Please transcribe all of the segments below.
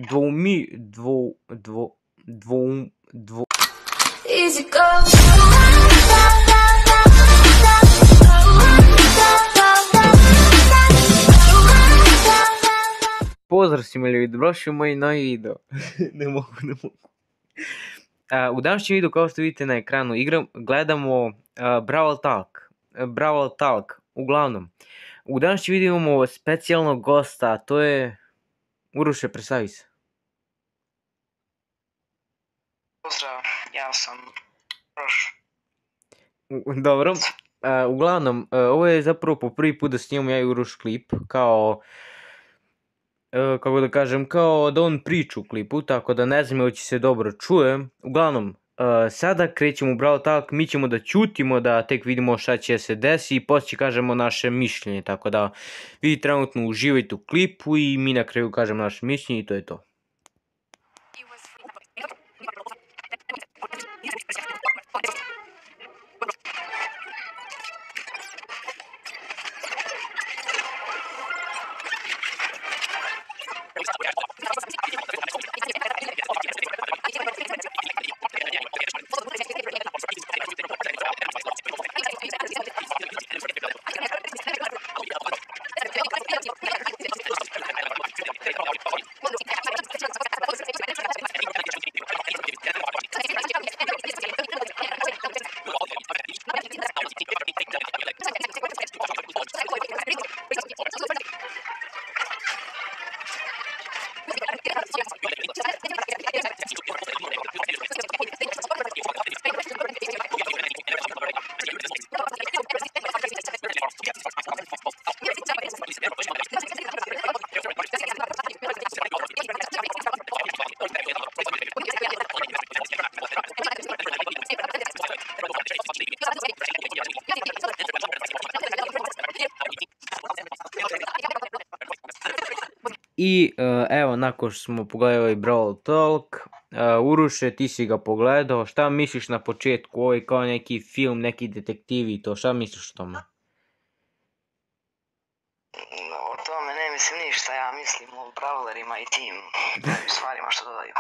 dvoumi, dvo, dvo, dvo, dvo... Easy go. Pozdrav svima ljudi, dobrodošli u moj novi video. ne mogu. U današnjem videu, kao što vidite na ekranu, gledamo Brawl Talk. Uglavnom, u današnjem videu imamo specijalnog gosta, a to je... Uroše, predstavi se. Pozdrav, ja sam Uroš. Dobro, uglavnom, ovo je zapravo po prvi put da snimam ja i Uroš klip, kao... kako da kažem, kao da on priča u klipu, tako da ne znam ili će se dobro čuje. Uglavnom, sada krećemo u Brawl Talk, mi ćemo da ćutimo, da tek vidimo šta će se desi i poslije kažemo naše mišljenje, tako da vi trenutno uživajte u klipu i mi na kraju kažemo naše mišljenje i to je to. I evo, nakon što smo pogledali Brawl Talk, Uroše, ti si ga pogledao, šta misliš na početku, ovo je kao neki film, neki detektivi i to, šta misliš o tome? O tome ne mislim ništa, ja mislim o brawlerima i tim stvarima što dodaju.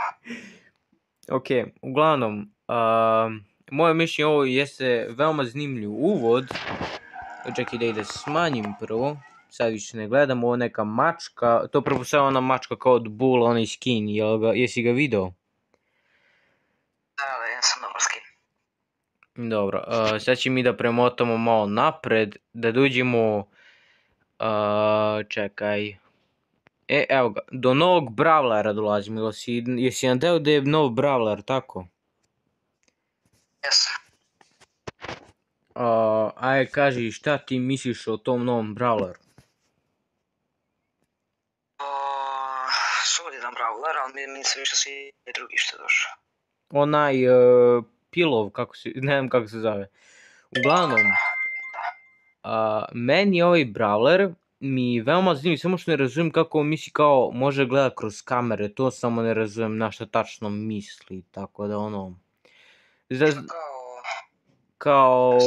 Ok, uglavnom, moje mišljenje ovo jeste veoma zanimljiv uvod. Čekaj da smanjim prvo. Sad više ne gledam, ovo neka mačka, to prvo sve ona mačka kao od Bull, onaj skin, jesi ga video? Da, jesam dobar skin. Dobro, sad će mi da premotamo malo napred, da dođemo, čekaj, evo ga, do novog Brawlera dolazimo, jesi nam deo da je nov Brawler, tako? Jesam. Ajde, kaži šta ti misliš o tom novom Brawleru? Solidan Brawler, ali mi se više svi drugi što je došao. Onaj Pilov, ne znam kako se zove. Uglavnom, meni ovaj Brawler mi veoma zanimljiv, samo što ne razumijem kako misli kao može gledati kroz kamere, to samo ne razumijem na šta tačno misli, tako da ono... Kao...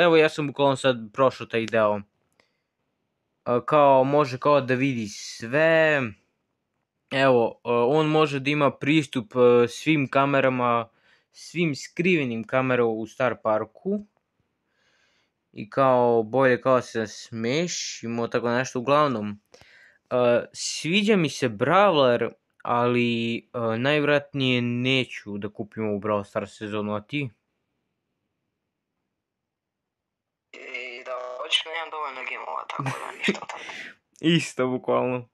Evo, ja sam bukvalno sad prošao taj deo. Kao može kao da vidi sve. Evo, on može da ima pristup svim kamerama, svim skrivenim kamerama u Star Parku. I kao bolje kao se smešimo, tako nešto. Uglavnom, sviđa mi se Brawler, ali najvjerojatnije neću da kupim ovu Brawl Stars sezonu, a ti? I da hoću, nemam dovoljno gemova, tako da ništa od toga. Isto, bukvalno.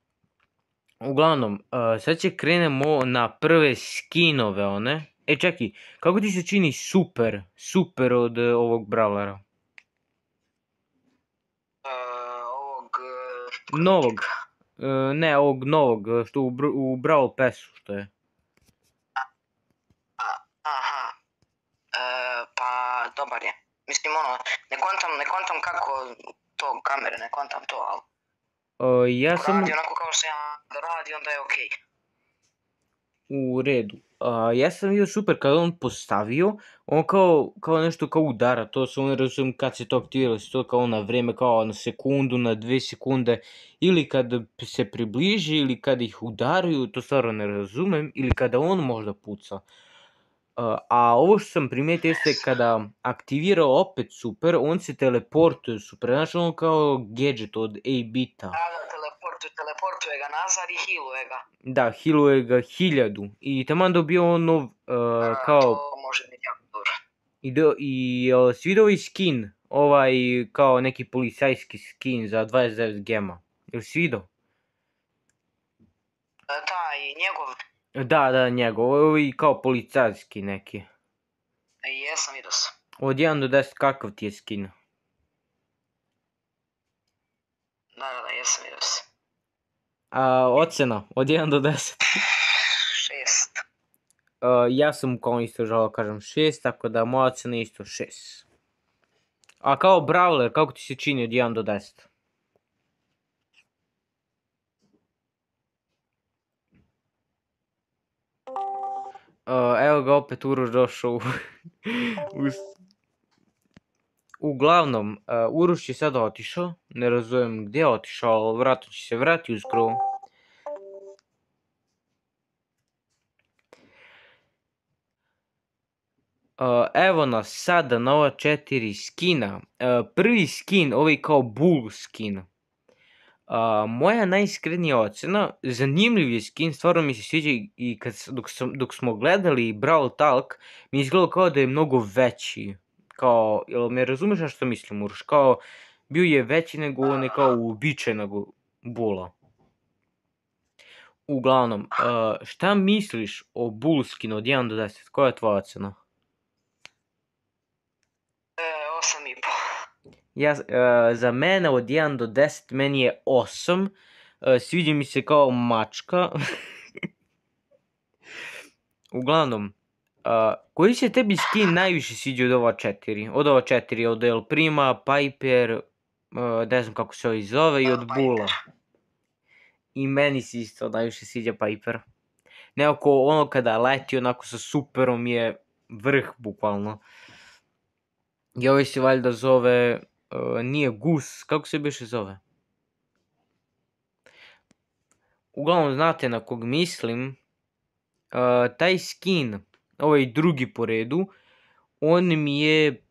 Uglavnom, sad će krenemo na prve skinove one. Čekaj, kako ti se čini super od ovog Brawlera? Ovog... Novog. Ne, ovog novog, što u Brawl Passu, što je. Aha. Pa, dobar je. Mislim, ono, ne kontam kako to kamere, ne kontam to, ali... Ja sam... Radi onako kao što ja radi, onda je okej. U redu. Ja sam vidio super kada on postavio, on kao nešto kao udara, to se ne razumijem kad se to aktiviralo, se to kao na vrijeme, kao na sekundu, na 2 sekunde, ili kad se približi, ili kad ih udaraju, to stvarno ne razumem, ili kada on možda puca. A ovo što sam primijetio jeste kada aktivira opet super, on se teleportuje super, znači on kao gadget od 8-bita. Da, teleportuje ga nazad i healuje ga. Da, healuje ga 1000 i taman dobio on nov, kao... To može biti jako dobro. Si vidio ovaj skin, ovaj kao neki policajski skin za 29 gema, jel si vidio? Taj njegov, Da, njegov, ovaj kao policajski neki. jesam vidio sam. Od 1 do 10 kakav ti je skin? Da, jesam vidio sam. Ocena, od 1 do 10. 6. Ja sam kao isto želao kažem 6, tako da moja ocena je isto 6. A kao Brawler, kako ti se čini od 1 do 10? Evo ga opet Uroš došao Uglavnom, Uroš je sada otišao, ne razumijem gdje je otišao, ali vjerojatno će se vratiti uskoro. Evo nas sada na ova 4 skina. Prvi skin, ovaj kao Bull skin. Moja najiskrenija ocena, zanimljiv je skin, stvarno mi se sviđa i dok smo gledali Brawl Talk, mi je izgledalo kao da je mnogo veći. Kao, jel me razumiješ na što mislim, Uroš? Kao, bio je veći nego onaj kao uobičajenog Bulla. Uglavnom, šta misliš o Bull skinu od 1 do 10? Koja je tvoja ocena? 8,5. Za mene od 1 do 10 meni je 8. Sviđa mi se kao mačka. Uglavnom, koji se tebi skin najviše sviđa od ova 4? Od ova 4, od El Prima, Piper, ne znam kako se ovaj zove, i od Bulla. I meni se isto najviše sviđa Piper. Nekako ono kada leti onako sa superom je vrh bukvalno. I ovaj se valjda zove, nije Gus, kako se biše zove? Uglavnom znate na kog mislim. Taj skin, ovaj drugi po redu, on mi je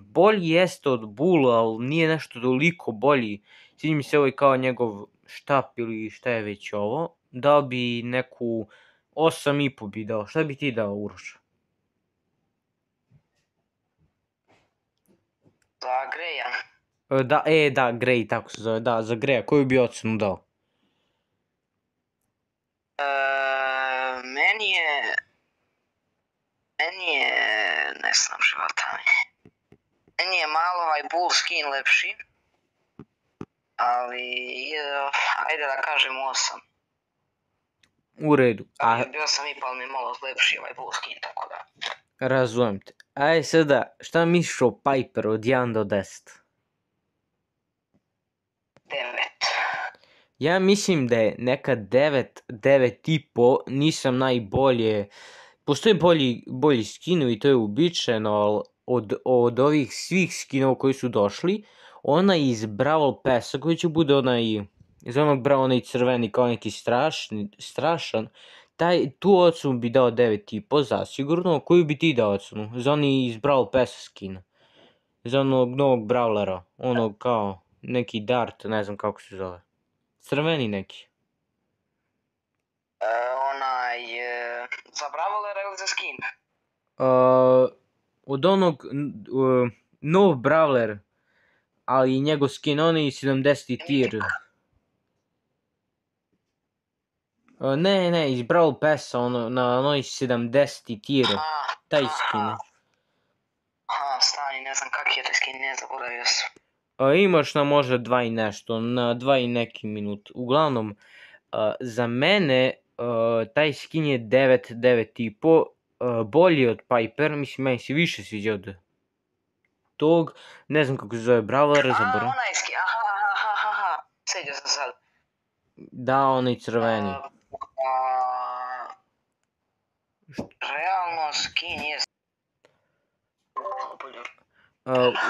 bolji jeste od Bulla, ali nije nešto toliko bolji. Sviđa mi se ovaj kao njegov štap ili šta je već ovo. Dao bi neku 8,5 bi dao. Šta bi ti dao, Uroš? Za Greja. Da, Grey, tako se zove, da, za Greja. Koju bi ocenu dao? Meni je, ne znam života mi. Meni je malo ovaj Bull skin lepši. Ali, ajde da kažem 8. U redu. Bio sam ipak mi malo lepši ovaj Bull skin, tako da. Razumijem te. Ajde sada, šta misliš o Piperu od 1 do 10? 9. Ja mislim da je neka 9, 9,5, nisam najbolje. Postoje bolji skinovi, to je uobičajeno, ali od ovih svih skinova koji su došli, onaj iz Brawl Passa koji će bude onaj, iz onog onaj crveni kao neki strašan, tu ocenu bi dao 9,5 zasigurno. Koju bi ti dao ocenu? Za onaj iz Brawl Passa skina. Za onog novog Brawlera, onog kao neki Dart, ne znam kako se zove. Crveni neki. Za Brawlera ili za skin? Od onog nov Brawler, ali njegov skin, on je 70 tier. Ne, iz Brawl Passa, na onoj 70 tier, taj skin. Stani, ne znam kak je taj skin, ne zaboravio sam. Imaš na možda 2 i nešto, na 2 i neki minut. Uglavnom, za mene taj skin je 9, 9,5, bolji od Piper, mislim meni se više sviđa od tog, ne znam kako se zove Brawler, zaboravim. Onaj skin, sjeđao sam sad. Da, onaj crveni. Realno, skin je...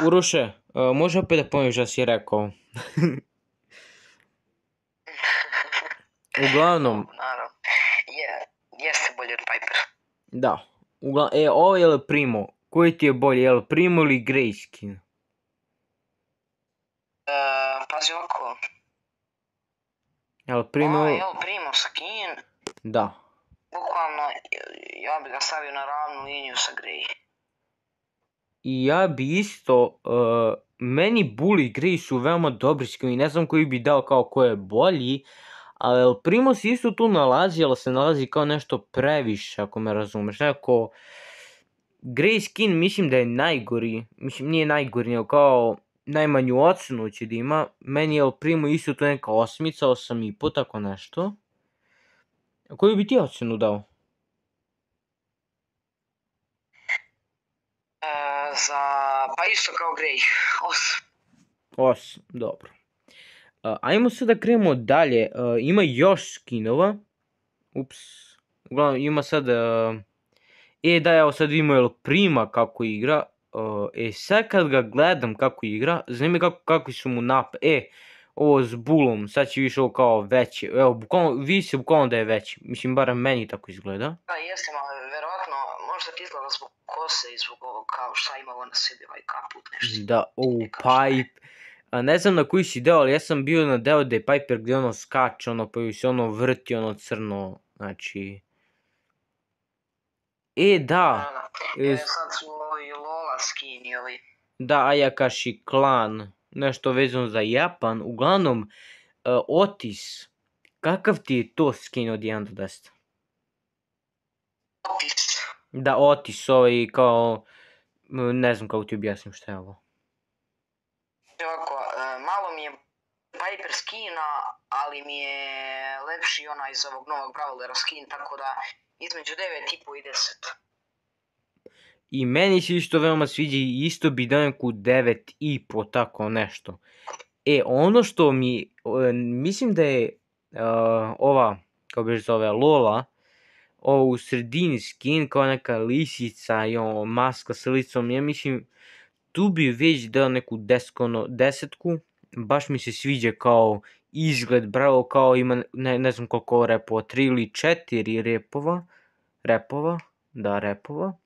Uroše, može opet da ponoviš da si rekao? Uglavnom, Naravno. Jeste bolje od Piper. da. Ovo je El Primo. Koji ti je bolji, El Primo ili Grey skin? Pazi ovako. El Primo... El Primo skin, Da. bukvalno, ja bi ga stavio na ravnu liniju sa Grey. I ja bi isto, meni Bull i Grey su veoma dobri skini, ne znam koji bi dao kao ko je bolji, ali El Primo se isto tu nalazi, ali se nalazi kao nešto previše, ako me razumeš, nekako... Grey skin mislim da je najgori, mislim nije najgori, nego kao najmanju ocenu će da ima, meni je El Primo isto tu neka 8, 8,5, tako nešto. A koju bi ti ocenu dao? Pa isto kao Grey, 8. 8, dobro. Ajmo sad da krenemo dalje, ima još skinova. Ups, uglavnom ima sad... da, evo sad vidimo El Prima kako igra. Sad kad ga gledam kako igra, znam je kakvi su mu ovo s Bullom, sad će više ovo kao veće. Evo, vidi se bukvalno da je veći, mislim barem meni tako izgleda. Da, jeste, ali verovatno možda ti izgleda zbog kose i zbog ovog kao šta ima ovo na sebi, ovaj kaput, nešto. Da, Pipe. Ne znam na koji si deo, ali ja sam bio na deo gde je Piper gdje ono skače, pa ju se ono vrti, ono crno, znači... Da. Sad su ovi Lola skini, ovi. Da, Ayakashi klan, nešto vezano za Japan, uglavnom, Otis, kakav ti je to skin od 1 do 10? Otis. Da, Otis, ovaj kao, ne znam kako ti objasnim šta je ovo. Ovako, malo mi je Piper skina, ali mi je lepši onaj iz ovog novog Brawlera skin, tako da između 9,5 i 10. I meni se isto veoma sviđa i isto bi dao neku 9,5, tako nešto. Ono što mi, mislim da je ova, kao bi zove, Lola, ovo u sredini skin, kao neka lisica i ono maska sa licom, ja mislim, tu bi već dao neku 10-ku, baš mi se sviđa kao izgled, bravo, kao ima, ne znam koliko repova, 3 ili 4 repova.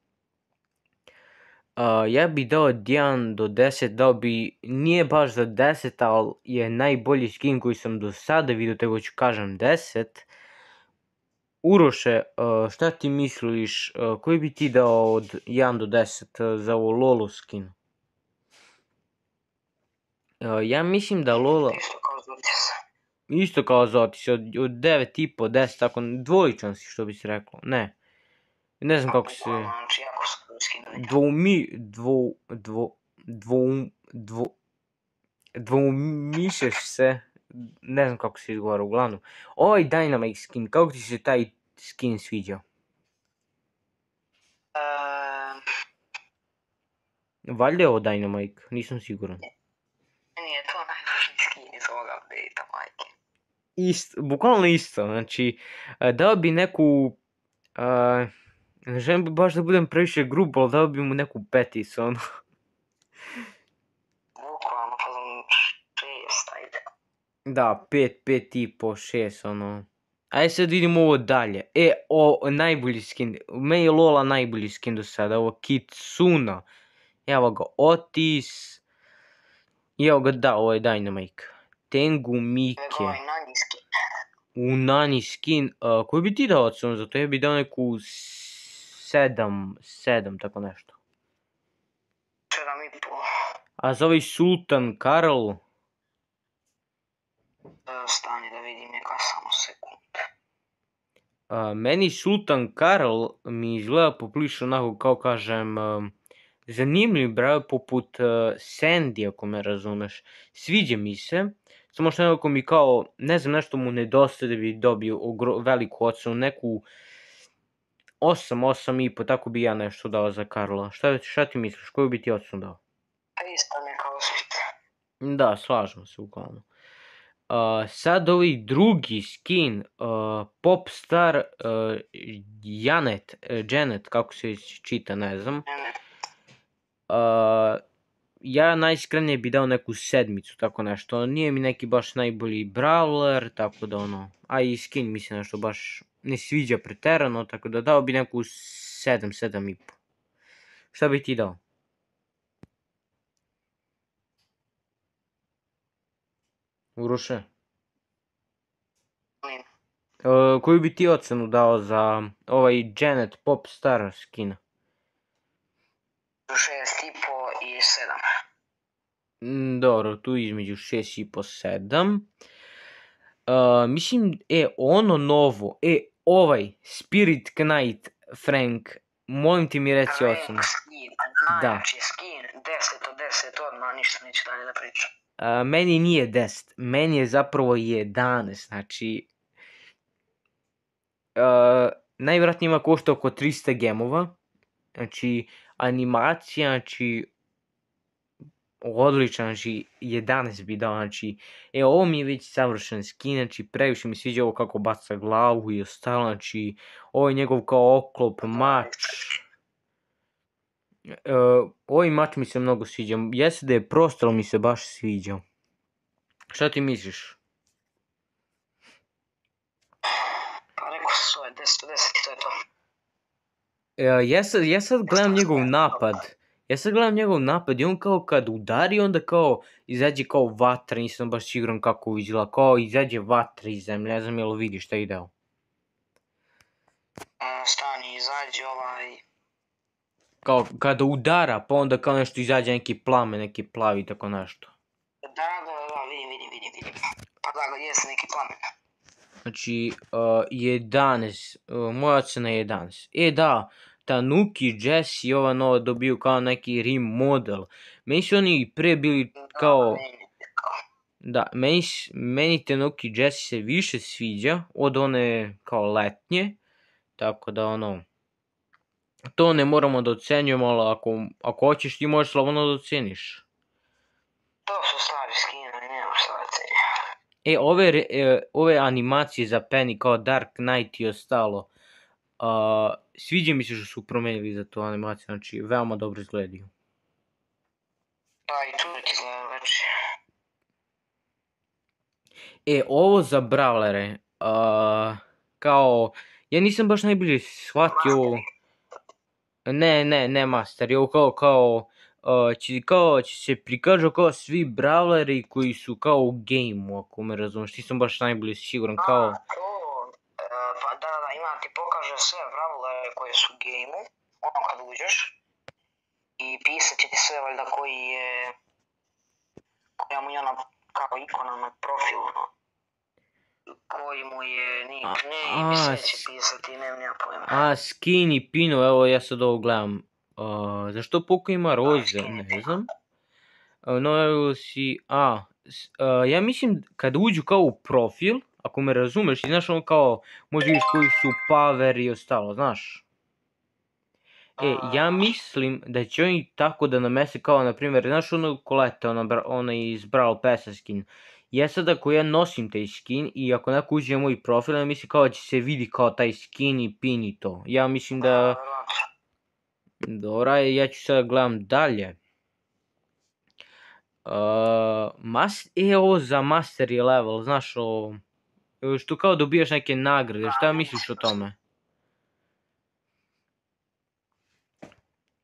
Ja bi dao od 1 do 10, dao bi, nije baš za 10, ali je najbolji skin koji sam do sada vidio, tako ću kažem 10. Uroše, šta ti misliš, koji bi ti dao od 1 do 10 za ovo Lolo skin? Ja mislim da Lola... Isto kao Zotis, od 9,5, 10, tako dvoličan si, što bi se reklo, ne. Ne znam kako se... Dvoumišeš se, ne znam kako se izgovara, uglavnom. Ovaj Dynamite skin, kako ti se taj skin sviđa? Valjda je ovo Dynamite, nisam siguran. Nije to najvažniji skin iz ovoga update-a, majke. Bukvalno isto, znači, dao bi neku... Ne želim baš da budem previše grub, ali dao bi mu neku peticu, ono. Bukvalno, pa 6, ajde. Da, 5, 5,5, 6, ono. Ajde sad vidimo ovo dalje. Najbolji skin, meni je Lola najbolji skin do sada, ovo Kitsuna. Evo ga, Otis. I evo ga, da, ovo je Dynamite. Tengu Mike. Ovo je Nani skin. Nani skin, koji bi ti dao ocenu za to? Ja bi dao neku 7, tako nešto. 7,5. A za ovaj Sultan Karl? Stani da vidim neka samo sekund. Meni Sultan Karl mi izgleda poprilično onako, kao kažem, zanimljiv, bravo, poput Sandy, ako me razumeš. Sviđa mi se, samo što nekako mi kao, ne znam, nešto mu nedostaje da bi dobio veliku ocenu, neku 8, 8,5, tako bi ja nešto dao za Karla. Šta ti misliš, koju bi ti ocenu dao? Pa isto neka 8. Da, slažem se uglavnom. Sad ovaj drugi skin, Popstar Janet, kako se čita, ne znam. Ja najiskrenije bi dao neku 7, tako nešto. Nije mi neki baš najbolji brawler, tako da ono... A i skin mi se nešto baš ne sviđa preterano, tako da dao bi neku 7, 7,5. Šta bi ti dao? Uroše? Koju bi ti ocenu dao za ovaj Janet Popstar skin? 6,5 i 7. Dobro, tu između 6,5 7. Mislim, ono novo, ovaj Spirit Knight Frank, molim ti mi reci ocenu. Skin, najjači skin, 10 od 10 odmah, ništa neće dalje da pričam. Meni nije 10, meni je zapravo 11, znači... Najvjerojatnije ima košta oko 300 gemova, znači animacija, znači odličan, znači 11 bi dao, znači ovo mi je već savršen skin, znači previše mi sviđa ovo kako baca glavu i ostalo, znači ovo je njegov kao oklop, mač. Ovaj mač mi se mnogo sviđa, jeste da je prostor, mi se baš sviđa. Šta ti misliš? Pa rekao sam svoje, 10 od 10 i to je to. Ja sad gledam njegov napad i on kao kad udari onda kao izađe kao vatra, nisam baš siguran kako izgleda, kao izađe vatra iz zemlje, ne znam jel vidiš šta je dao. Stani, izađe ovaj... Kao kada udara pa onda kao nešto izađe neki plamen, neki plavi tako nešto. Da, vidim. Pa da, jeste neki plamen. Znači 11, moja ocena je 11. Da, Tanuki, Jesse i ova nova dobiju kao neki rim model. Meni su oni pre bili kao... Da, meni Tanuki Jesse se više sviđa od one kao letnje. Tako da ono... To ne moramo da ocenjujemo, ali ako hoćeš ti možeš slobodno da oceniš. To su stari skinovi, nema šta da ocenjuje. Ove animacije za Penny kao Dark Knight i ostalo, sviđa mi se što su promenili za tu animaciju, znači veoma dobro izgledaju. Da, i tu ti izgleda već. Ovo za brawlere, kao, ja nisam baš najbolje shvatio, ne master, je ovo će se prikažu kao svi brawleri koji su kao u gameu, ako me razumiješ, nisam baš najbolje siguran, kao... Pa da, ima ti pokaže sve brawlere koje su u gameu, ono kad uđeš, i pisat će ti sve valjda koja mu je ona kao ikona na profilu, koji mu je nickname i sve će pisati, nema pojma. Skin i pino, evo ja sad ovo gledam. Zašto Poco ima roze, ne znam. Ja mislim kad uđu kao u profil, ako me razumeš, i znaš ono kao, možda vidiš koji su power i ostalo, znaš. Ja mislim da će oni tako da namese kao, na primjer, znaš ono Colette, ona iz Brawl Passa skin. Ja sad ako ja nosim taj skin i ako neko uđe u moj profil, ja mislim kao da će se vidi kao taj skin i pin i to. Ja mislim da... Dobra, ja ću sada gledam dalje. Ovo za master je level, znaš o... Što kao dobijaš neke nagrade, šta misliš o tome?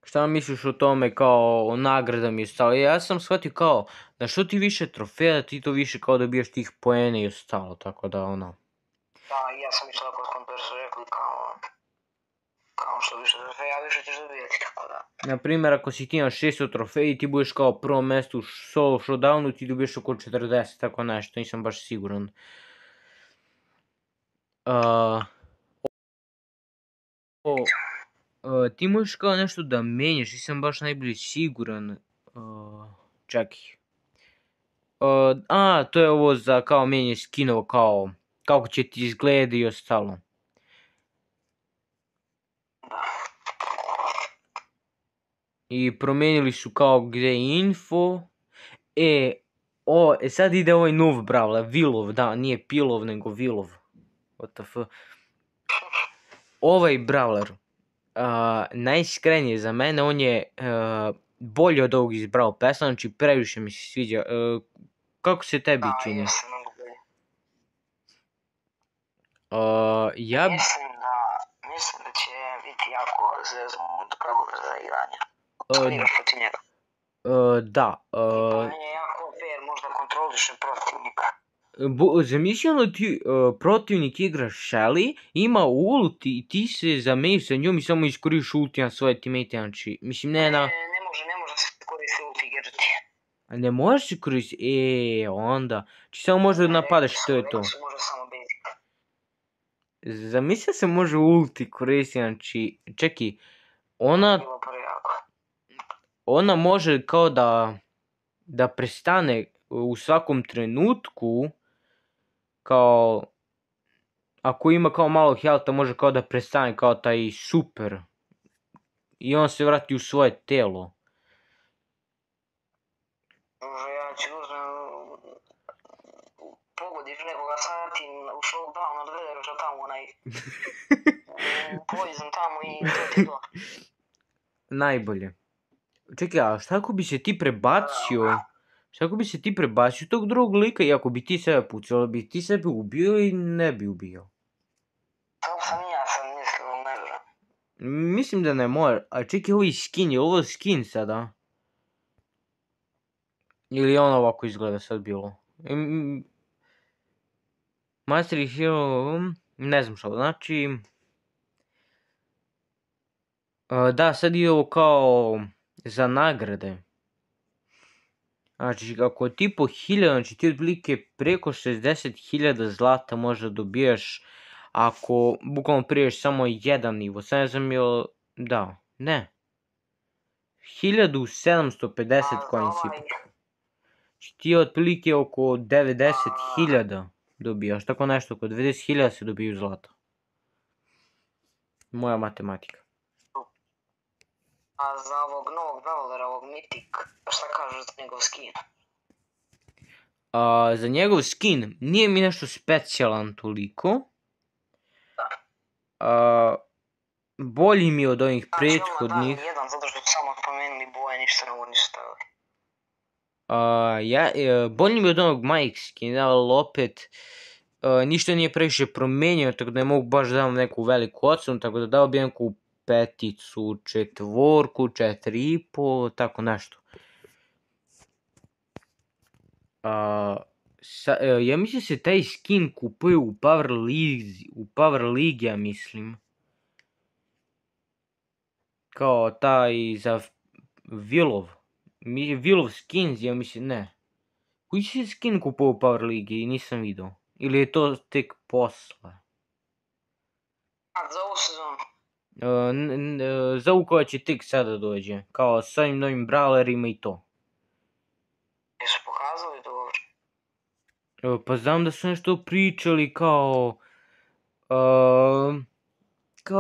Šta misliš o tome kao o nagradama i ostalo? Ja sam shvatio kao da što ti više trofeja, ti to više kao dobijaš tih poena i ostalo, tako da ono... Da, ja sam isto tako skonto jer su rekli kao što više trofeja, više ćeš dobijati, tako da... Naprimjer, ako si ti imaš 600 trofeji, ti budeš kao prvo mjesto u solo showdownu, ti dobiješ oko 40, tako nešto, nisam baš siguran. Ti možeš kao nešto da menjaš, nisam baš najbolje siguran. Čekaj. To je ovo za kao menjanje skinova, kao kako će ti izgleda i ostalo. I promijenili su kao gdje je info. Sad ide ovaj nov brawler, Vilov, da, nije Pilov, nego Vilov. WTF. Ovaj brawler, najiskrenije za mene, on je bolji od ovog iz Brawl Passa, znači previše mi se sviđa. Kako se tebi čini? Da, jesam mnogo bolje. Mislim da će biti jako zeznuto brawler za igranje. Kad igraš protiv njega. Da. On je jako fair, možda kontroliše protivnika. Zamisli ono ti protivnik igraš Shelly, ima ulti i ti se zameješ sa njom i samo iskoriš ulti na svoje teammate, znači, mislim ne na... Ne može se koristiti ulti gadgeti. A ne možeš se koristiti, onda, znači samo može da napadaš i to je to. Može samo basic. Zamisli se može ulti koristiti, znači, čekaj, ona može kao da prestane u svakom trenutku, kao, ako ima kao malo healtha, može kao da prestane kao taj super. I on se vrati u svoje telo. Može, ja ću pogodiš nekoga sati u showdown, odvedeš tamo onaj poison tamo i to ti to. Najbolje. Čekaj, a šta ako bi se ti prebacio? Šta ako bi se ti prebacio tog drugog lika i ako bi ti sebe pucao, bi ti sebe ubio ili ne bi ubio? To sam mislio, ne znam. Mislim da ne može. A čekaj, ovo je skin, je ovo skin sada? Ili ono ovako izgleda sad bilo? Master Hero, ne znam što znači. Da, sad je ovo kao za nagrade. Znači, ako ti po 1000, znači ti otprilike preko 60.000 zlata možda dobijaš ako bukvalno priješ samo jedan nivo. Sad ne znam jel... Da, ne. 1750 coins ipak. Znači ti otprilike oko 90.000 dobijaš. Tako nešto, oko 90.000 se dobiju zlata. Moja matematika. A za ovog novog brawlera, ovog Mythic, šta kažeš za njegov skin? Za njegov skin nije mi nešto specijalan toliko. Bolji mi od ovih prethodnih. Znači, jedan, zato što su samo spomenuli boje, ništa novo nisu stavili. Bolji mi od onog Mike skina, ali opet ništa nije previše promenio, tako da ne mogu baš da dam neku veliku ocenu, tako da dao bi neku 5, 4, 4,5, tako nešto. Ja mislim se taj skin kupuje u Power League, ja mislim. Kao taj za Vilov skins, ja mislim, ne. Koji se skin kupuje u Power League i nisam vidio? Ili je to tek posle? Za ovu sezonu? Za ovu koja će tek sada dođe. Kao s ovim novim brawlerima i to. Jesu pokazali to uopće? Pa znam da su nešto pričali kao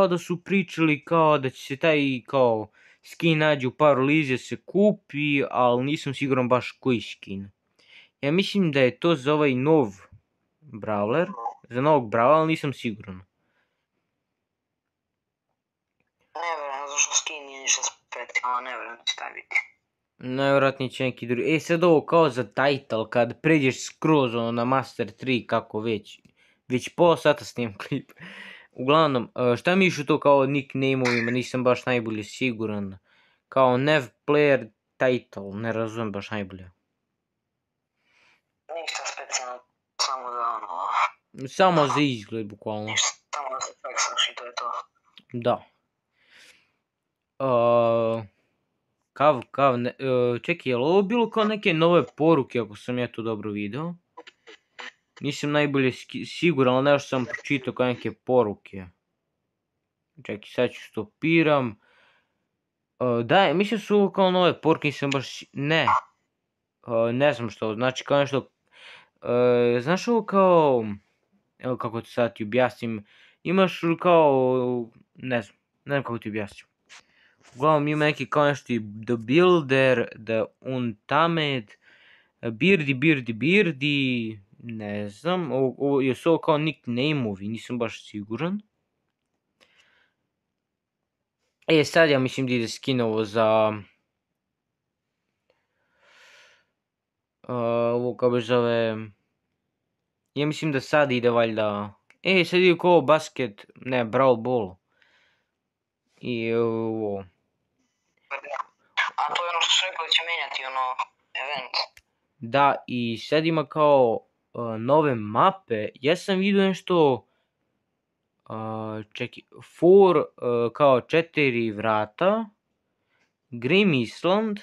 da su pričali kao da će se taj kao skin nađe u Power League se kupi, ali nisam siguran baš koji skin. Ja mislim da je to za ovaj nov brawler, za novog brawlera, ali nisam siguran. Ne vjerujem, zašto skin nije ništa specijalno, ne vjerujem da će taj biti. Najvjerojatnije će neki drugi. Sad ovo kao za title, kad pređeš skroz na Master 3, kako već pola sata snimam klip. Uglavnom, šta mi u to kao nickname-ovima, nisam baš najbolje siguran. Kao Nev Player Title, ne razumijem baš najbolje. Ništa specijalno, samo da ono... Samo za izgled, bukvalno. Ništa, samo da se flexaš i to je to. Da. Čekaj, je li ovo bilo kao neke nove poruke, ako sam ja to dobro video? Nisam najbolje siguran, ali nešto sam pročitao kao neke poruke. Čekaj, sad ću stopiram. Da, mislim su ovo kao nove poruke, nisam baš... Ne. Ne znam što, znači kao nešto... Znaš ovo kao... Evo kako ti sad ti objasnim. Imaš kao... Ne znam kako ti objasnim. Uglavnom ima neki kao nešto The Builder, The Untamed, Birdi, ne znam, jesu ovo kao nickname-ovi, nisam baš siguran. Sad ja mislim da ide skin ovo za... ovo kako zove... Ja mislim da sad ide valjda... sad ide kao basket, ne, Brawl Ball. I ovo... A to je ono što su rekli da će menjati ono event. Da, i sad ima kao nove mape. Ja sam vidio nešto... čekaj, kao 4 vrata. Grim Island,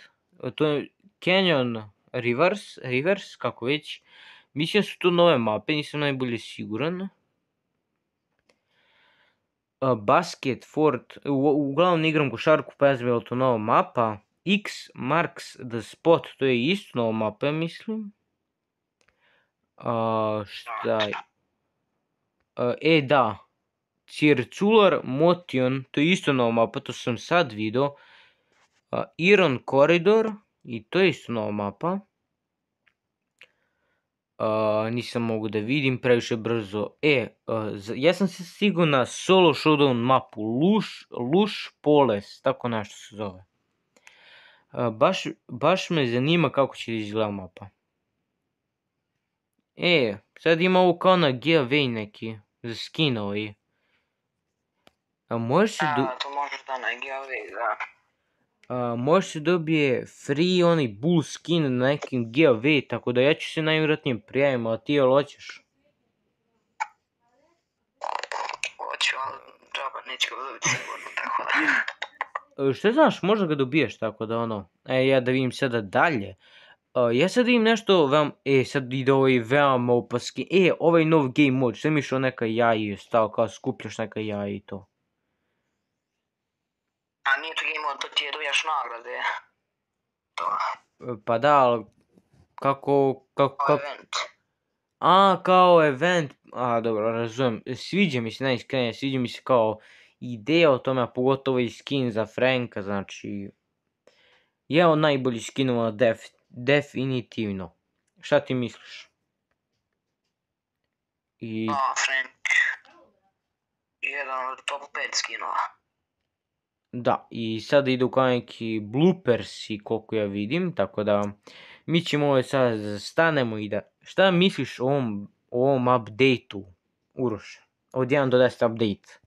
to je Canyon Rivers, kako već. Mislim da su to nove mape, nisam najbolje siguran. Basket Fort, uglavnom igram košarku, pa ja znam je li to nova mapa. X marks the spot, to je isto nova mapa, ja mislim. Šta je? Da. Circular Motion, to je isto nova mapa, to sam sad vidio. Iron Corridor, i to je isto nova mapa. Nisam mogu da vidim previše brzo. Ja sam se stigao na solo showdown mapu, Lush Poles, tako nešto se zove. Baš me zanima kako će izgleda mapa. Sad ima ovo kao na giveaway neki, za skinovi. To možeš da na giveaway, da. Može se dobije free onaj bull skin na nekim giveaway, tako da ja ću se najvjerojatnije prijavim, a ti jel hoćeš? Hoću, ali džaba neću ga dobiti sigurno, tako da. Što znaš, možda ga dobiješ, tako da ono. Ja da vidim sada dalje. Ja sad vidim nešto sad ide ovaj veoma opaski. Ovaj nov game mode, što mi išao neka jaji, stao kao skupljaš neka jaji i to. A nije to game mode, to ti je dobijaš nagrade. Pa da, ali kako... Event. Kao event, dobro, razumijem. Sviđa mi se najiskrenije, sviđa mi se kao ideja o tome, a pogotovo i skin za Franka, znači... Jedan od najboljih skinova definitivno. Šta ti misliš? Frank. Jedan od top 5 skinova. Da, i sada idu kao neki bloopersi koliko ja vidim, tako da mi ćemo ovo sad stanemo i da... Šta misliš o ovom update-u, Uroš? Od 1 do 10 update.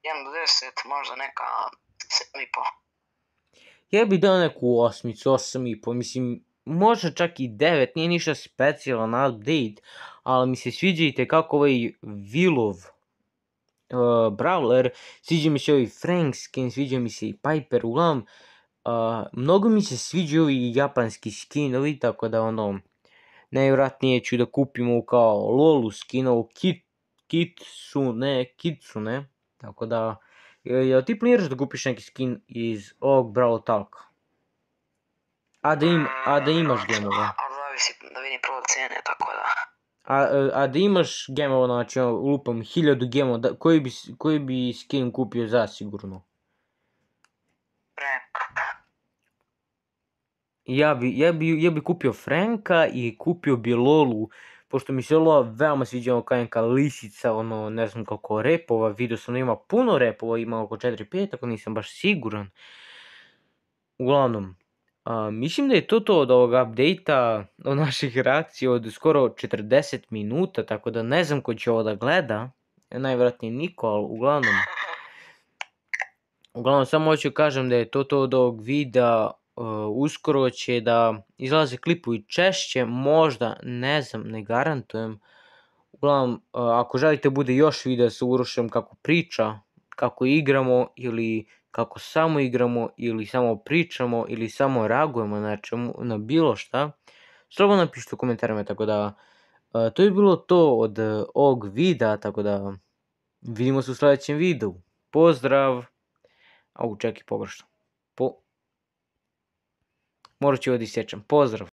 1 do 10, možda neka 7,5. Ja bih dao neku 8,5, mislim, možda čak i 9, nije ništa specijalan update, ali mi se sviđa i tekako ovaj Willov Brawler, sviđa mi se ovaj Frank skin, sviđa mi se i Piper, uglavnom, mnogo mi se sviđa ovi japanski skinovi, tako da ono, najvjerojatnije ću da kupim ovu kao Lolu skin, ovu Kitsune, tako da, jel ti planiraš da kupiš neki skin iz ovog Brawl Talka? A da imaš gemova? A zavisi da vidim prvo cene, tako da. A da imaš gemova, znači lupam 1000 gemova, koji bi skin kupio zasigurno? Frank. Ja bi kupio Franka i kupio bi Lolu, pošto mi se Lola veoma sviđa kao neka lisica, ono, ne znam koliko repova, vidio sam da ima puno repova, ima oko 4-5, ako nisam baš siguran. Uglavnom, mislim da je to od ovog update-a, od naših reakcija od skoro 40 minuta, tako da ne znam ko će ovo da gleda, najvjerojatnije niko, ali uglavnom samo hoću kažem da je to od ovog videa. Uskoro će da izlaze klipovi češće, možda, ne znam, ne garantujem. Uglavnom, ako želite bude još videa sa Urošem kako priča, kako igramo ili kako samo igramo ili samo pričamo ili samo reagujemo na bilo šta, slobodno napišite u komentarima, tako da to je bilo to od ovog videa, tako da vidimo se u sljedećem videu. Pozdrav! Čekaj, pogrešno. Morat ću ovo da isječem. Pozdrav!